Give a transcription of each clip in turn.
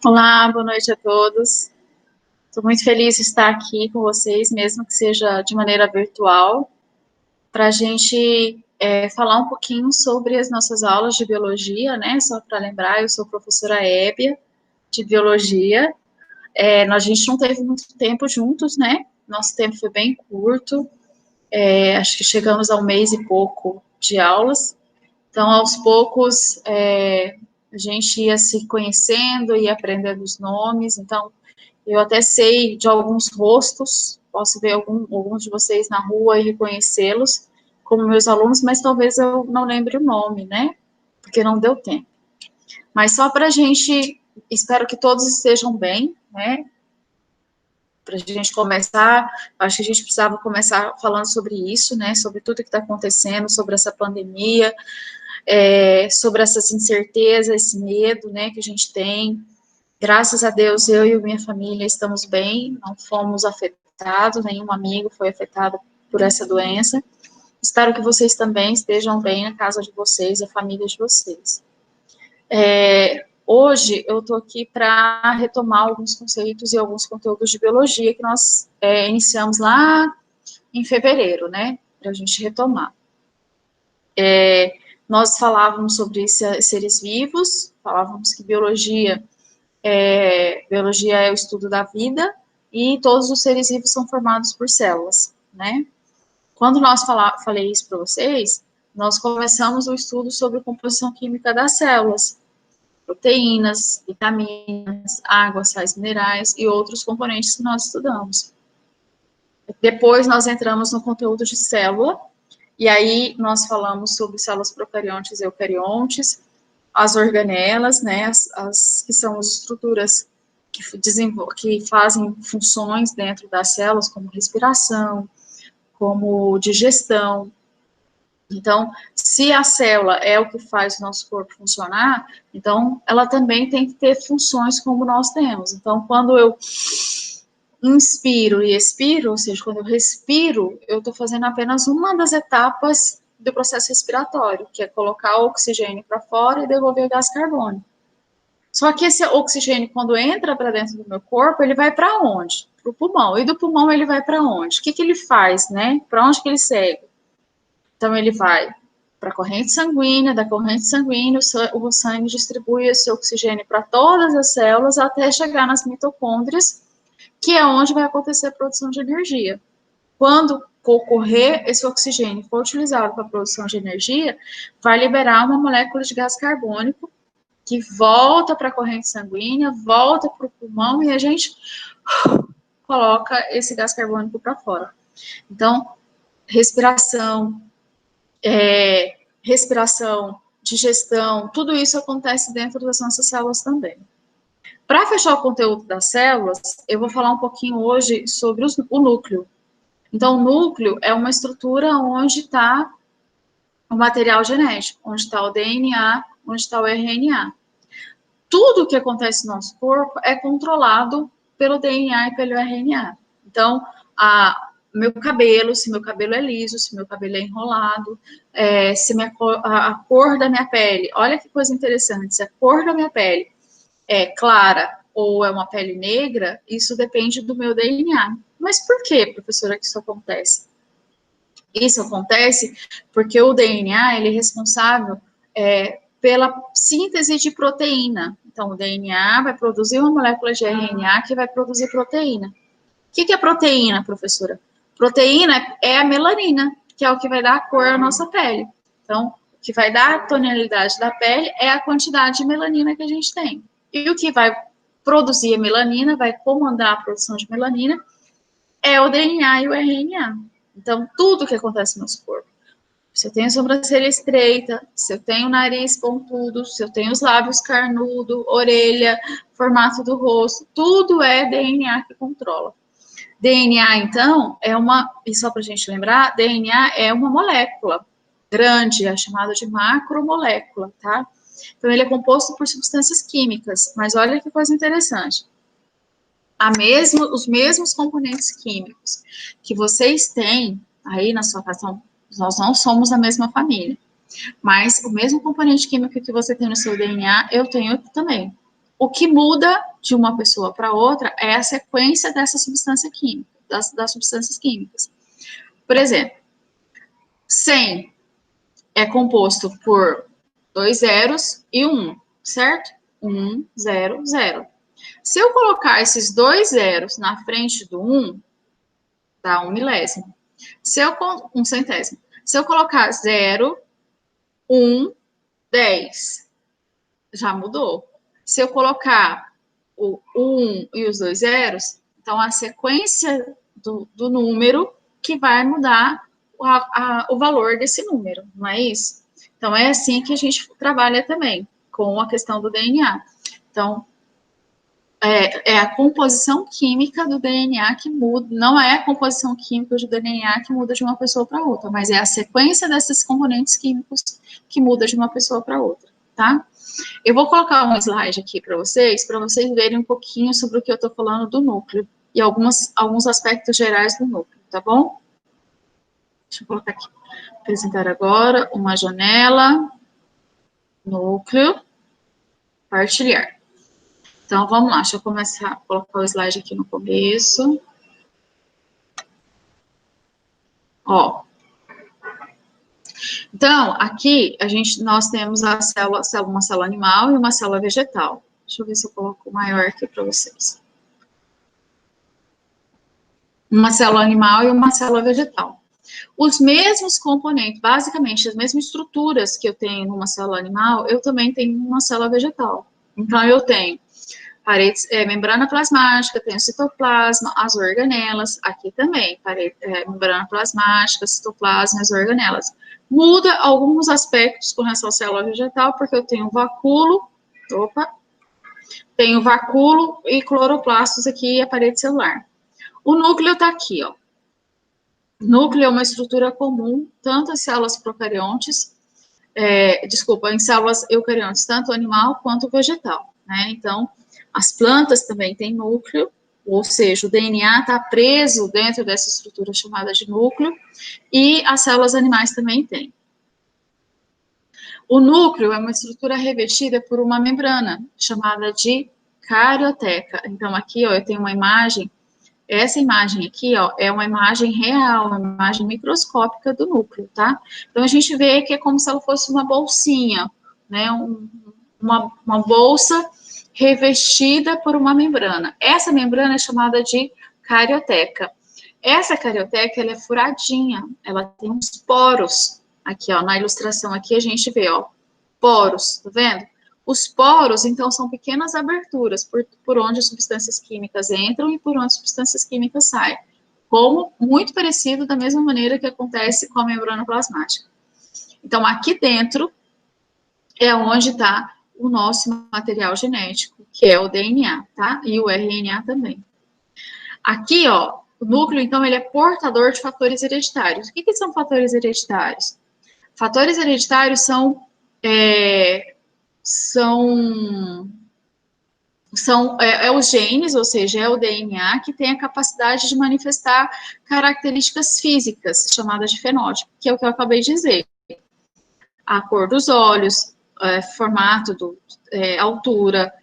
Olá, boa noite a todos. Estou muito feliz de estar aqui com vocês, mesmo que seja de maneira virtual, para a gente falar um pouquinho sobre as nossas aulas de biologia, né? Só para lembrar, eu sou professora Hébia, de biologia. A gente não teve muito tempo juntos, né? Nosso tempo foi bem curto, acho que chegamos a um mês e pouco de aulas. Então, aos poucos, a gente ia se conhecendo e aprendendo os nomes. Então, eu até sei de alguns rostos, posso ver alguns de vocês na rua e reconhecê-los como meus alunos, mas talvez eu não lembre o nome, né? Porque não deu tempo. Mas só para a gente, espero que todos estejam bem, né? Para a gente começar, acho que a gente precisava começar falando sobre isso, né? Sobre tudo que está acontecendo, sobre essa pandemia, sobre essas incertezas, esse medo, né? Que a gente tem. Graças a Deus, eu e minha família estamos bem, não fomos afetados, nenhum amigo foi afetado por essa doença. Espero que vocês também estejam bem na casa de vocês, a família de vocês. Hoje eu estou aqui para retomar alguns conceitos e alguns conteúdos de biologia que nós iniciamos lá em fevereiro, né? Para a gente retomar. Nós falávamos sobre seres vivos, falávamos que biologia é o estudo da vida e todos os seres vivos são formados por células, né? Quando falei isso para vocês, nós começamos o estudo sobre a composição química das células, proteínas, vitaminas, água, sais minerais e outros componentes que nós estudamos. Depois nós entramos no conteúdo de célula, e aí nós falamos sobre células procariontes e eucariontes, as organelas, né, as que são as estruturas que fazem funções dentro das células, como respiração, como digestão. Então, se a célula é o que faz o nosso corpo funcionar, então ela também tem que ter funções como nós temos. Então, quando eu inspiro e expiro, ou seja, quando eu respiro, eu estou fazendo apenas uma das etapas do processo respiratório, que é colocar o oxigênio para fora e devolver o gás carbônico. Só que esse oxigênio, quando entra para dentro do meu corpo, ele vai para onde? Para o pulmão. E do pulmão ele vai para onde? O que ele faz, né? Para onde que ele segue? Então, ele vai para a corrente sanguínea, da corrente sanguínea, o sangue distribui esse oxigênio para todas as células até chegar nas mitocôndrias, que é onde vai acontecer a produção de energia. Quando ocorrer esse oxigênio for utilizado para a produção de energia, vai liberar uma molécula de gás carbônico que volta para a corrente sanguínea, volta para o pulmão e a gente coloca esse gás carbônico para fora. Então, respiração, digestão, tudo isso acontece dentro das nossas células também. Para fechar o conteúdo das células, eu vou falar um pouquinho hoje sobre o núcleo. Então, o núcleo é uma estrutura onde está o material genético, onde está o DNA, onde está o RNA. Tudo o que acontece no nosso corpo é controlado pelo DNA e pelo RNA. Então, meu cabelo, se meu cabelo é liso, se meu cabelo é enrolado, se a cor da minha pele, olha que coisa interessante, se a cor da minha pele é clara ou é uma pele negra, isso depende do meu DNA. Mas por que, professora, que isso acontece? Isso acontece porque o DNA ele é responsável pela síntese de proteína. Então, o DNA vai produzir uma molécula de RNA que vai produzir proteína. O que é proteína, professora? Proteína é a melanina, que é o que vai dar a cor à nossa pele. Então, o que vai dar a tonalidade da pele é a quantidade de melanina que a gente tem. E o que vai produzir a melanina, vai comandar a produção de melanina, é o DNA e o RNA. Então, tudo que acontece no nosso corpo. Se eu tenho sobrancelha estreita, se eu tenho nariz pontudo, se eu tenho os lábios carnudo, orelha, formato do rosto, tudo é DNA que controla. DNA, então, e só para a gente lembrar, DNA é uma molécula grande, é chamada de macromolécula, tá? Então, ele é composto por substâncias químicas, mas olha que coisa interessante. Os mesmos componentes químicos que vocês têm aí na sua casa, nós não somos da mesma família, mas o mesmo componente químico que você tem no seu DNA, eu tenho também. O que muda de uma pessoa para outra é a sequência dessa substância química, das substâncias químicas. Por exemplo, 100 é composto por 2 zeros e 1, certo? 1, 0, 0. Se eu colocar esses 2 zeros na frente do 1, dá 1 milésimo. Um centésimo. Se eu colocar 0, 1, 10, já mudou. Se eu colocar o 1 e os 2 zeros, então a sequência do número que vai mudar o valor desse número, não é isso? Então, é assim que a gente trabalha também, com a questão do DNA. Então, é a composição química do DNA que muda, não é a composição química do DNA que muda de uma pessoa para outra, mas é a sequência desses componentes químicos que muda de uma pessoa para outra, tá? Eu vou colocar um slide aqui para vocês verem um pouquinho sobre o que eu estou falando do núcleo e alguns aspectos gerais do núcleo, tá bom? Deixa eu colocar aqui. Apresentar agora uma janela, núcleo, partilhar. Então, vamos lá, deixa eu começar a colocar o slide aqui no começo. Ó. Então, aqui, nós temos uma célula animal e uma célula vegetal. Deixa eu ver se eu coloco maior aqui para vocês. Uma célula animal e uma célula vegetal. Os mesmos componentes, basicamente, as mesmas estruturas que eu tenho numa célula animal, eu também tenho numa célula vegetal. Então, eu tenho membrana plasmática, tenho citoplasma, as organelas, aqui também, membrana plasmática, citoplasma, as organelas. Muda alguns aspectos com relação à célula vegetal, porque eu tenho tenho vacúolo e cloroplastos aqui e a parede celular. O núcleo está aqui, ó. Núcleo é uma estrutura comum, tanto em células procariontes, em células eucariontes, tanto animal quanto vegetal, né? Então, as plantas também têm núcleo, ou seja, o DNA está preso dentro dessa estrutura chamada de núcleo, e as células animais também têm. O núcleo é uma estrutura revestida por uma membrana, chamada de carioteca. Então, aqui, ó, eu tenho uma imagem. Essa imagem aqui, ó, é uma imagem real, uma imagem microscópica do núcleo, tá? Então, a gente vê que é como se ela fosse uma bolsinha, né? Uma bolsa revestida por uma membrana. Essa membrana é chamada de carioteca. Essa carioteca, ela é furadinha, ela tem uns poros. Aqui, ó, na ilustração aqui a gente vê, ó, poros, tá vendo? Os poros, então, são pequenas aberturas por onde as substâncias químicas entram e por onde as substâncias químicas saem. Como muito parecido da mesma maneira que acontece com a membrana plasmática. Então, aqui dentro é onde está o nosso material genético, que é o DNA, tá? E o RNA também. Aqui, ó, o núcleo, então, ele é portador de fatores hereditários. O que são fatores hereditários? Fatores hereditários são os genes, ou seja, é o DNA que tem a capacidade de manifestar características físicas, chamadas de fenótipo, que é o que eu acabei de dizer. A cor dos olhos, formato, altura,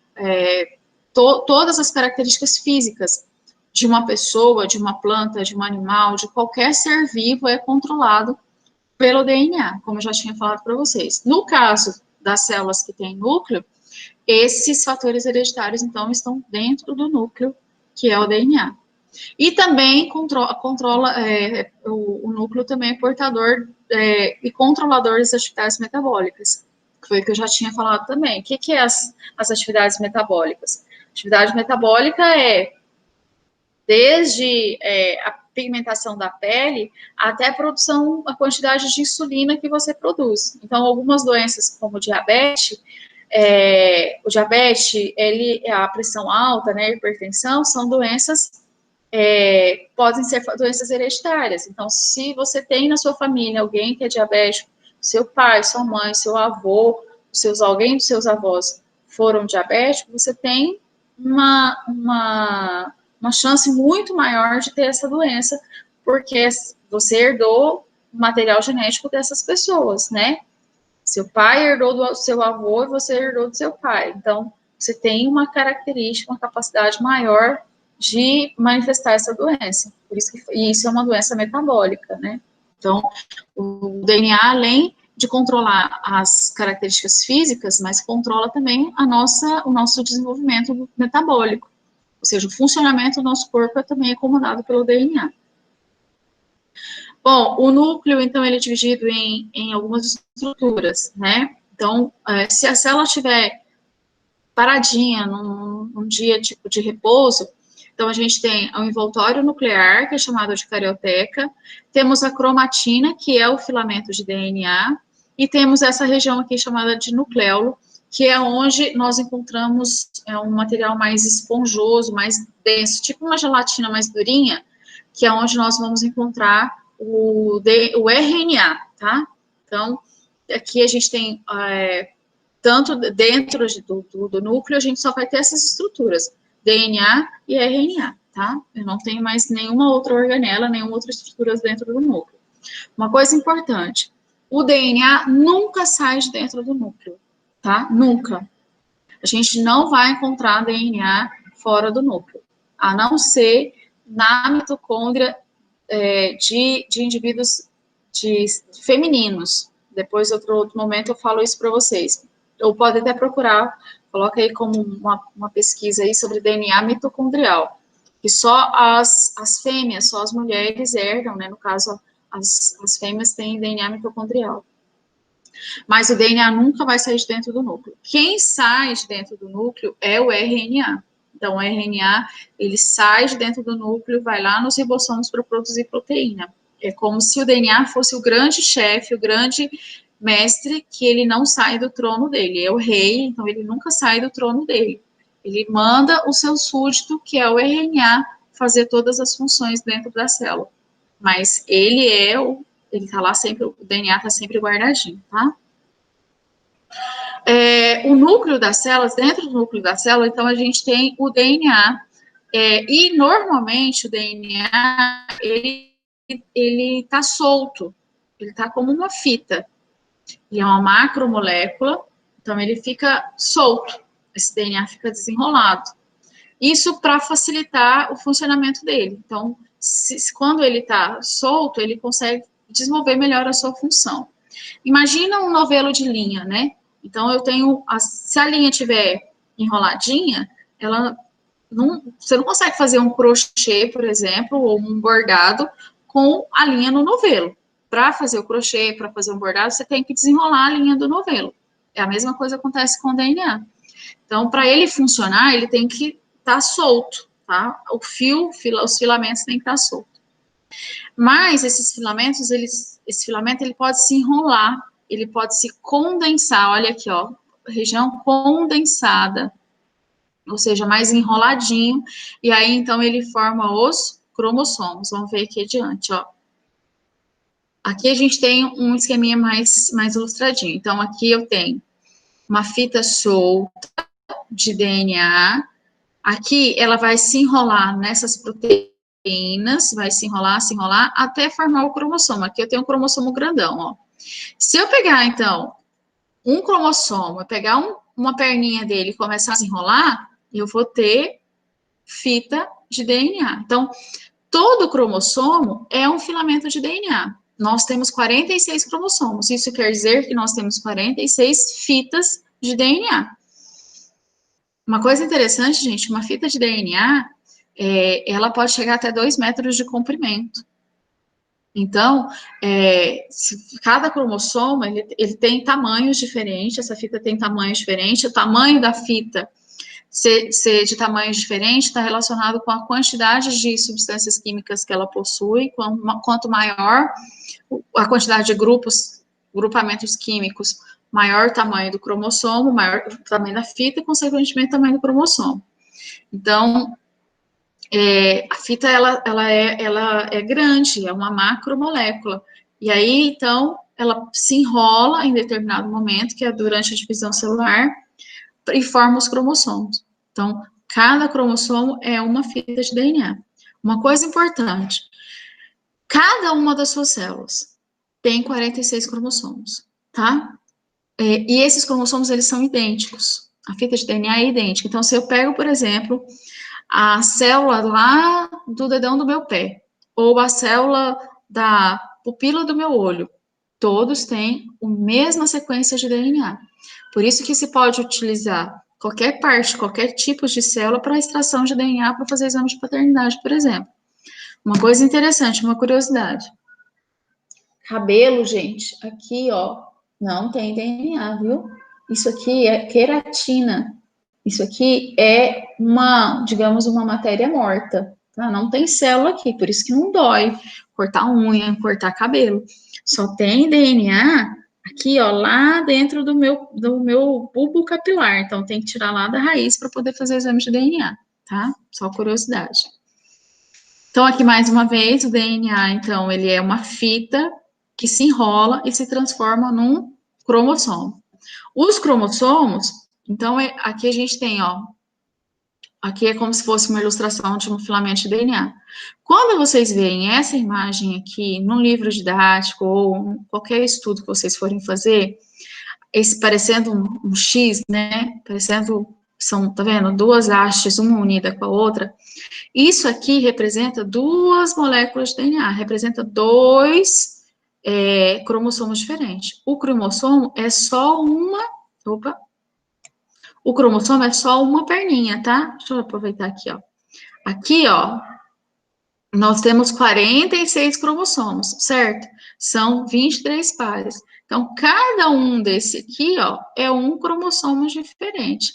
todas as características físicas de uma pessoa, de uma planta, de um animal, de qualquer ser vivo é controlado pelo DNA, como eu já tinha falado para vocês. No caso das células que têm núcleo, esses fatores hereditários, então, estão dentro do núcleo, que é o DNA. E também o núcleo também é portador e controlador das atividades metabólicas, que foi o que eu já tinha falado também. O que é as atividades metabólicas? Atividade metabólica é desde a pigmentação da pele até a quantidade de insulina que você produz. Então, algumas doenças, como o diabetes, a pressão alta, né, a hipertensão, são doenças, podem ser doenças hereditárias. Então, se você tem na sua família alguém que é diabético, seu pai, sua mãe, seu avô, alguém dos seus avós foram diabéticos, você tem uma chance muito maior de ter essa doença, porque você herdou o material genético dessas pessoas, né? Seu pai herdou do seu avô e você herdou do seu pai. Então, você tem uma característica, uma capacidade maior de manifestar essa doença. Por isso e isso é uma doença metabólica, né? Então, o DNA, além de controlar as características físicas, mas controla também o nosso desenvolvimento metabólico. Ou seja, o funcionamento do nosso corpo também é comandado pelo DNA. Bom, o núcleo, então, ele é dividido em algumas estruturas, né? Então, se a célula estiver paradinha num dia tipo de repouso, então a gente tem o envoltório nuclear, que é chamado de carioteca, temos a cromatina, que é o filamento de DNA, e temos essa região aqui chamada de nucleolo, que é onde nós encontramos um material mais esponjoso, mais denso, tipo uma gelatina mais durinha, que é onde nós vamos encontrar o RNA, tá? Então, aqui a gente tem, tanto dentro do núcleo, a gente só vai ter essas estruturas, DNA e RNA, tá? Eu não tenho mais nenhuma outra organela, nenhuma outra estrutura dentro do núcleo. Uma coisa importante, o DNA nunca sai de dentro do núcleo, tá? Nunca. A gente não vai encontrar DNA fora do núcleo, a não ser na mitocôndria de indivíduos femininos. Depois, outro momento, eu falo isso para vocês. Ou pode até procurar, coloca aí como uma pesquisa aí sobre DNA mitocondrial, que só as fêmeas, só as mulheres herdam, né? No caso, as fêmeas têm DNA mitocondrial. Mas o DNA nunca vai sair de dentro do núcleo. Quem sai de dentro do núcleo é o RNA. Então, o RNA, ele sai de dentro do núcleo, vai lá nos ribossomos para produzir proteína. É como se o DNA fosse o grande chefe, o grande mestre, que ele não sai do trono dele. É o rei, então ele nunca sai do trono dele. Ele manda o seu súdito, que é o RNA, fazer todas as funções dentro da célula. Mas ele está lá sempre, o DNA está sempre guardadinho, tá? O núcleo das células, dentro do núcleo da célula, então a gente tem o DNA, e normalmente o DNA, ele está solto, ele está como uma fita, e é uma macromolécula, então ele fica solto, esse DNA fica desenrolado. Isso para facilitar o funcionamento dele. Então, quando ele está solto, ele consegue desenvolver melhor a sua função. Imagina um novelo de linha, né? Então, se a linha estiver enroladinha, você não consegue fazer um crochê, por exemplo, ou um bordado com a linha no novelo. Para fazer o crochê, para fazer um bordado, você tem que desenrolar a linha do novelo. É a mesma coisa que acontece com o DNA. Então, para ele funcionar, ele tem que estar solto, tá? Os filamentos têm que estar soltos. Mas esses filamentos, esse filamento ele pode se enrolar, ele pode se condensar. Olha aqui, ó, região condensada, ou seja, mais enroladinho. E aí, então, ele forma os cromossomos. Vamos ver aqui adiante, ó. Aqui a gente tem um esqueminha mais ilustradinho. Então, aqui eu tenho uma fita solta de DNA. Aqui ela vai se enrolar nessas proteínas, vai se enrolar, até formar o cromossomo. Aqui eu tenho um cromossomo grandão, ó. Se eu pegar, então, um cromossomo, pegar uma perninha dele e começar a se enrolar, eu vou ter fita de DNA. Então, todo cromossomo é um filamento de DNA. Nós temos 46 cromossomos. Isso quer dizer que nós temos 46 fitas de DNA. Uma coisa interessante, gente, uma fita de DNA, ela pode chegar até 2 metros de comprimento. Então, cada cromossomo, ele tem tamanhos diferentes, essa fita tem tamanhos diferentes, o tamanho da fita ser de tamanhos diferentes está relacionado com a quantidade de substâncias químicas que ela possui, quanto maior a quantidade de grupamentos químicos, maior o tamanho do cromossomo, maior o tamanho da fita e, consequentemente, o tamanho do cromossomo. Então, a fita, ela é grande, é uma macromolécula. E aí, então, ela se enrola em determinado momento, que é durante a divisão celular, e forma os cromossomos. Então, cada cromossomo é uma fita de DNA. Uma coisa importante, cada uma das suas células tem 46 cromossomos, tá? E esses cromossomos, eles são idênticos. A fita de DNA é idêntica. Então, se eu pego, por exemplo, a célula lá do dedão do meu pé, ou a célula da pupila do meu olho, todos têm a mesma sequência de DNA. Por isso que se pode utilizar qualquer parte, qualquer tipo de célula para extração de DNA para fazer exame de paternidade, por exemplo. Uma coisa interessante, uma curiosidade. Cabelo, gente, aqui, ó, não tem DNA, viu? Isso aqui é queratina. Isso aqui é uma, digamos, uma matéria morta, tá? Não tem célula aqui, por isso que não dói cortar unha, cortar cabelo. Só tem DNA aqui, ó, lá dentro do meu bulbo capilar. Então, tem que tirar lá da raiz para poder fazer exame de DNA, tá? Só curiosidade. Então, aqui mais uma vez, o DNA, então, ele é uma fita que se enrola e se transforma num cromossomo. Os cromossomos, então, aqui a gente tem, ó, aqui é como se fosse uma ilustração de um filamento de DNA. Quando vocês veem essa imagem aqui no livro didático ou em qualquer estudo que vocês forem fazer, esse parecendo um X, né? Parecendo, são, tá vendo? Duas hastes, uma unida com a outra. Isso aqui representa duas moléculas de DNA, representa dois cromossomos diferentes. O cromossomo é só uma. Opa! O cromossomo é só uma perninha, tá? Deixa eu aproveitar aqui, ó. Aqui, ó, nós temos 46 cromossomos, certo? São 23 pares. Então, cada um desse aqui, ó, é um cromossomo diferente.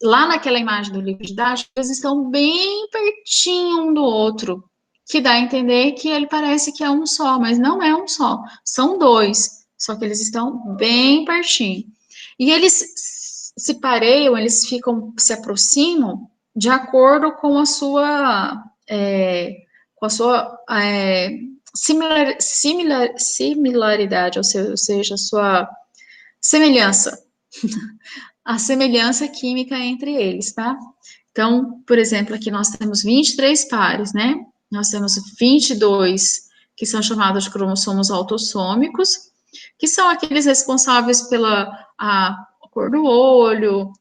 Lá naquela imagem do livro didático, eles estão bem pertinho um do outro, que dá a entender que ele parece que é um só, mas não é um só, são dois, só que eles estão bem pertinho. E eles se pareiam, eles ficam, se aproximam de acordo com a sua, similaridade, ou seja, a sua semelhança. A semelhança química entre eles, tá? Então, por exemplo, aqui nós temos 23 pares, né? Nós temos 22 que são chamados de cromossomos autossômicos, que são aqueles responsáveis pela a cor do olho,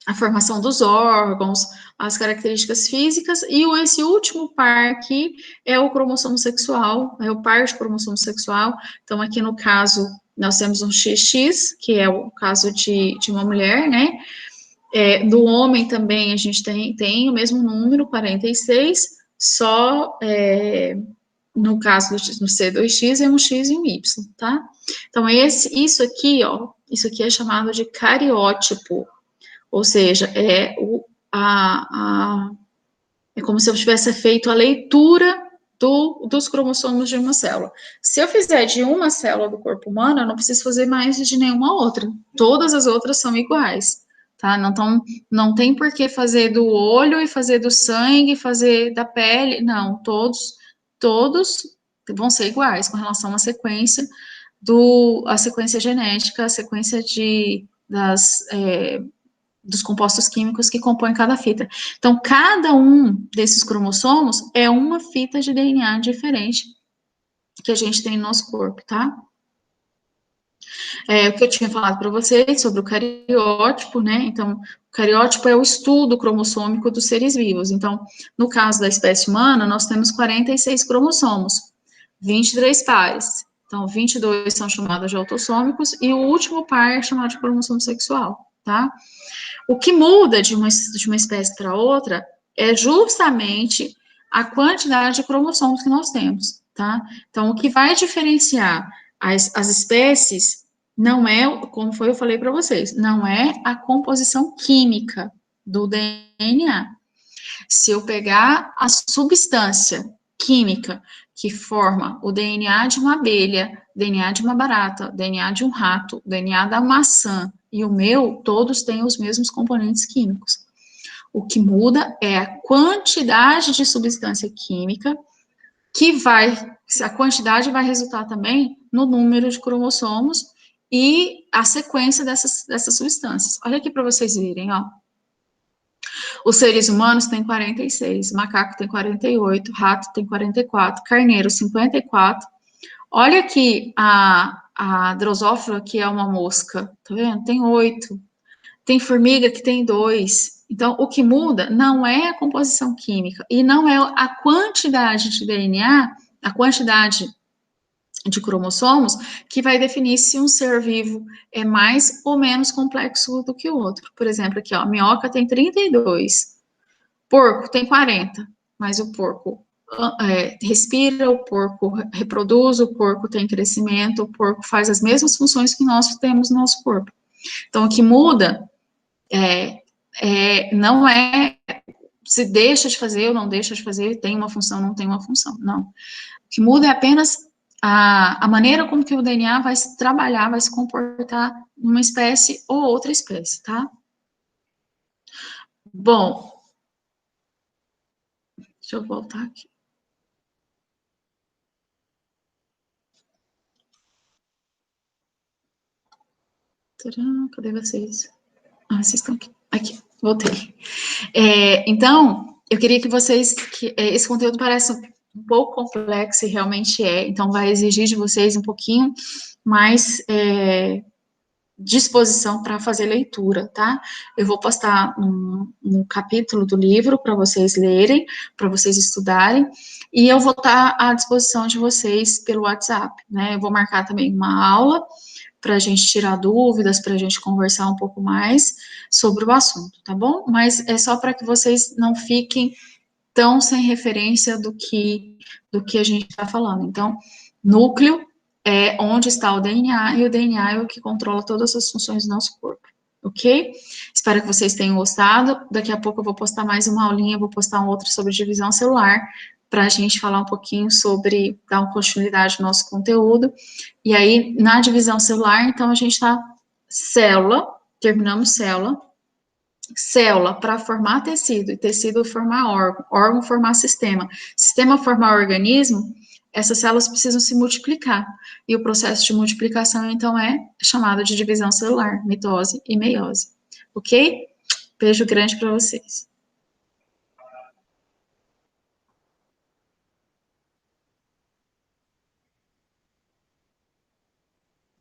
a formação dos órgãos, as características físicas, e esse último par aqui é o cromossomo sexual, é o par de cromossomo sexual. Então, aqui no caso, nós temos um XX, que é o caso de uma mulher, né? Do homem também a gente tem o mesmo número, 46, só no caso do C2X é um X e um Y, tá? Então, isso aqui, ó, isso aqui é chamado de cariótipo, ou seja, é como se eu tivesse feito a leitura dos cromossomos de uma célula. Se eu fizer de uma célula do corpo humano, eu não preciso fazer mais de nenhuma outra. Todas as outras são iguais, tá? Não tem por que fazer do olho e fazer do sangue, fazer da pele. Não, todos vão ser iguais com relação à sequência a sequência genética, a sequência dos compostos químicos que compõem cada fita. Então, cada um desses cromossomos é uma fita de DNA diferente que a gente tem no nosso corpo, tá? O que eu tinha falado para vocês sobre o cariótipo, né? Então, o cariótipo é o estudo cromossômico dos seres vivos. Então, no caso da espécie humana, nós temos 46 cromossomos, 23 pares. Então, 22 são chamados de autossômicos e o último par é chamado de cromossomo sexual, tá? O que muda de uma espécie para outra é justamente a quantidade de cromossomos que nós temos, tá? Então, o que vai diferenciar as espécies não é, como eu falei para vocês, não é a composição química do DNA. Se eu pegar a substância química que forma o DNA de uma abelha, DNA de uma barata, DNA de um rato, DNA da maçã e o meu, todos têm os mesmos componentes químicos. O que muda é a quantidade de substância química a quantidade vai resultar também no número de cromossomos e a sequência dessas substâncias. Olha aqui para vocês verem, ó. Os seres humanos têm 46, macaco tem 48, rato tem 44, carneiro 54. Olha aqui a drosófila, que é uma mosca, tá vendo? Tem 8. tem formiga que tem 2. Então, o que muda não é a composição química e não é a quantidade de DNA, a quantidade de cromossomos, que vai definir se um ser vivo é mais ou menos complexo do que o outro. Por exemplo, aqui, ó, a minhoca tem 32, porco tem 40, mas o porco respira, o porco reproduz, o porco tem crescimento, o porco faz as mesmas funções que nós temos no nosso corpo. Então, o que muda não é se deixa de fazer ou não deixa de fazer, tem uma função, não tem uma função, não. O que muda é apenas a maneira como que o DNA vai se trabalhar, vai se comportar numa espécie ou outra espécie, tá? Bom, deixa eu voltar aqui. Cadê vocês? Ah, vocês estão aqui. Aqui, voltei. Então, eu queria que vocês... esse conteúdo parece um pouco complexo, e realmente é, então vai exigir de vocês um pouquinho mais disposição para fazer leitura, tá? Eu vou postar um capítulo do livro para vocês lerem, para vocês estudarem, e eu vou estar à disposição de vocês pelo WhatsApp, né? Eu vou marcar também uma aula para a gente tirar dúvidas, para a gente conversar um pouco mais sobre o assunto, tá bom? Mas é só para que vocês não fiquem tão sem referência do que a gente está falando. Então, núcleo é onde está o DNA, e o DNA é o que controla todas as funções do nosso corpo, ok? Espero que vocês tenham gostado. Daqui a pouco eu vou postar mais uma aulinha, vou postar um outro sobre divisão celular, para a gente falar um pouquinho sobre, dar uma continuidade no nosso conteúdo. E aí, na divisão celular, então, a gente está célula, terminamos célula, célula para formar tecido, e tecido formar órgão, órgão formar sistema, sistema formar organismo, essas células precisam se multiplicar. E o processo de multiplicação, então, é chamado de divisão celular, mitose e meiose. Ok? Beijo grande para vocês.